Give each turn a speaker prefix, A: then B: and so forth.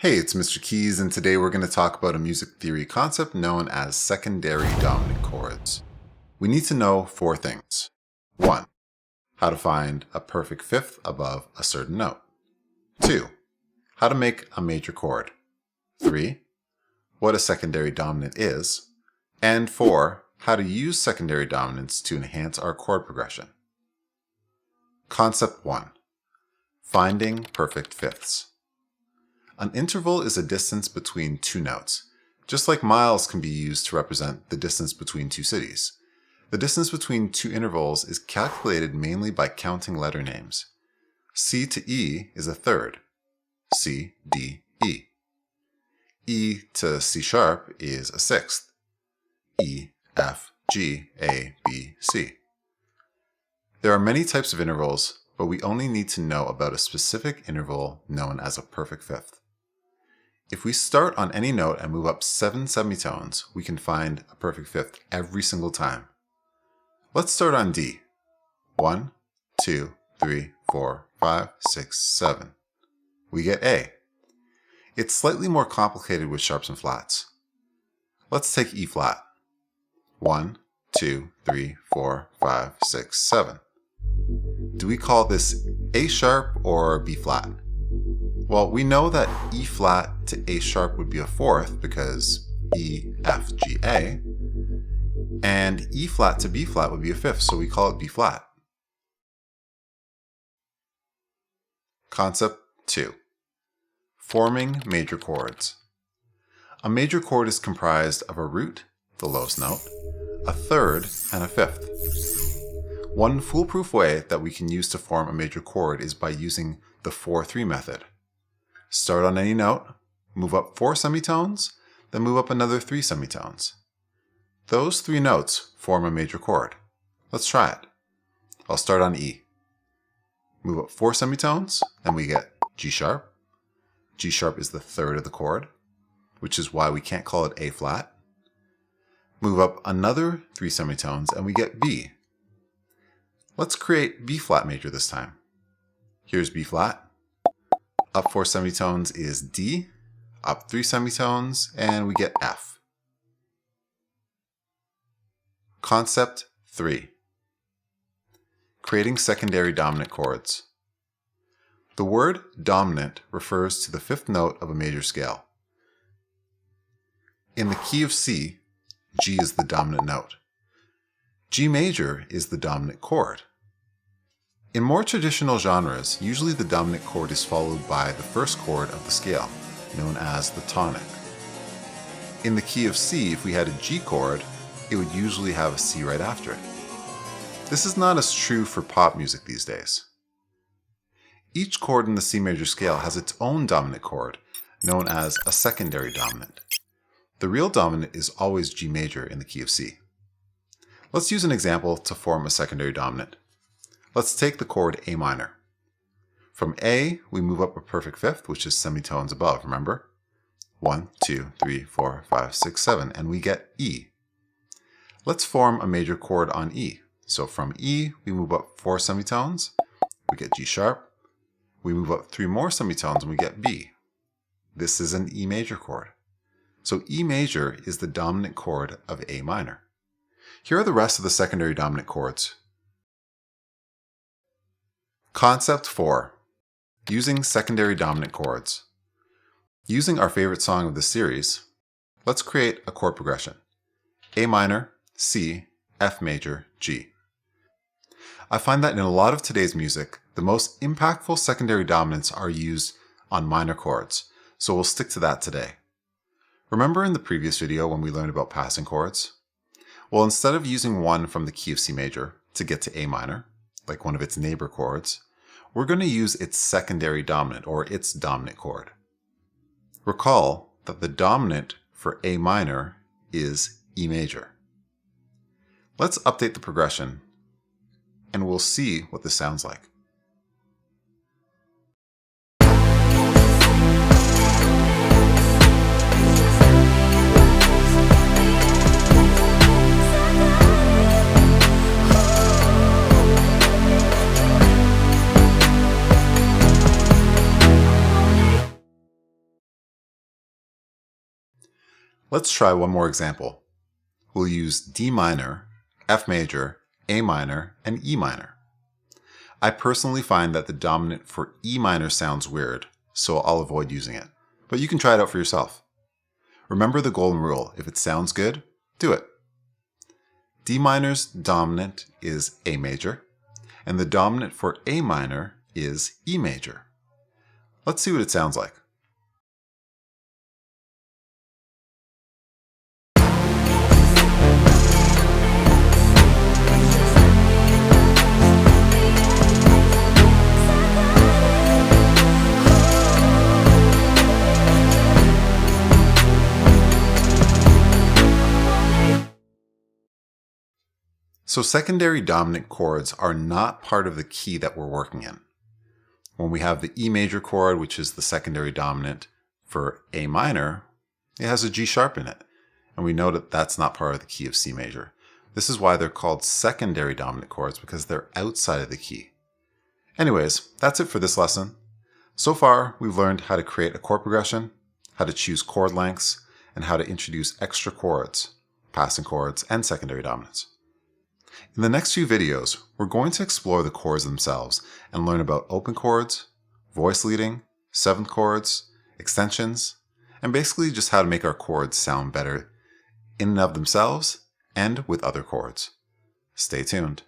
A: Hey, it's Mr. Keys, and today we're going to talk about a music theory concept known as secondary dominant chords. We need to know four things. 1. How to find a perfect fifth above a certain note. 2. How to make a major chord. 3. What a secondary dominant is. And 4. How to use secondary dominants to enhance our chord progression. Concept 1. Finding perfect fifths. An interval is a distance between two notes. Just like miles can be used to represent the distance between two cities. The distance between two intervals is calculated mainly by counting letter names. C to E is a third. C, D, E. E to C sharp is a sixth. E, F, G, A, B, C. There are many types of intervals, but we only need to know about a specific interval known as a perfect fifth. If we start on any note and move up 7 semitones, we can find a perfect fifth every single time. Let's start on D. 1, 2, 3, 4, 5, 6, 7. We get A. It's slightly more complicated with sharps and flats. Let's take E flat. 1, 2, 3, 4, 5, 6, 7. Do we call this A sharp or B flat? Well, we know that E flat to A sharp would be a fourth because E, F, G, A, and E flat to B flat would be a fifth, so we call it B flat. Concept 2. Forming major chords. A major chord is comprised of a root, the lowest note, a third, and a fifth. One foolproof way that we can use to form a major chord is by using the 4-3 method. Start on any note, move up 4 semitones, then move up another 3 semitones. Those 3 notes form a major chord. Let's try it. I'll start on E. Move up 4 semitones, and we get G sharp. G sharp is the third of the chord, which is why we can't call it A flat. Move up another 3 semitones, and we get B. Let's create B flat major this time. Here's B flat. Up 4 semitones is D, up 3 semitones, and we get F. Concept 3. Creating secondary dominant chords. The word dominant refers to the fifth note of a major scale. In the key of C, G is the dominant note. G major is the dominant chord. In more traditional genres, usually the dominant chord is followed by the first chord of the scale, known as the tonic. In the key of C, if we had a G chord, it would usually have a C right after it. This is not as true for pop music these days. Each chord in the C major scale has its own dominant chord, known as a secondary dominant. The real dominant is always G major in the key of C. Let's use an example to form a secondary dominant. Let's take the chord A minor. From A, we move up a perfect fifth, which is semitones above, remember? 1, 2, 3, 4, 5, 6, 7, and we get E. Let's form a major chord on E. So from E, we move up 4 semitones, we get G sharp. We move up 3 more semitones and we get B. This is an E major chord. So E major is the dominant chord of A minor. Here are the rest of the secondary dominant chords. Concept 4. Using secondary dominant chords. Using our favorite song of the series, let's create a chord progression. A minor, C, F major, G. I find that in a lot of today's music, the most impactful secondary dominants are used on minor chords, so we'll stick to that today. Remember in the previous video when we learned about passing chords? Well, instead of using one from the key of C major to get to A minor, like one of its neighbor chords, we're going to use its secondary dominant or its dominant chord. Recall that the dominant for A minor is E major. Let's update the progression and we'll see what this sounds like. Let's try one more example. We'll use D minor, F major, A minor, and E minor. I personally find that the dominant for E minor sounds weird, so I'll avoid using it. But you can try it out for yourself. Remember the golden rule: if it sounds good, do it. D minor's dominant is A major, and the dominant for A minor is E major. Let's see what it sounds like. So secondary dominant chords are not part of the key that we're working in. When we have the E major chord, which is the secondary dominant for A minor, it has a G sharp in it. And we know that that's not part of the key of C major. This is why they're called secondary dominant chords, because they're outside of the key. Anyways, that's it for this lesson. So far, we've learned how to create a chord progression, how to choose chord lengths, and how to introduce extra chords, passing chords, and secondary dominants. In the next few videos, we're going to explore the chords themselves and learn about open chords, voice leading, seventh chords, extensions, and basically just how to make our chords sound better in and of themselves and with other chords. Stay tuned.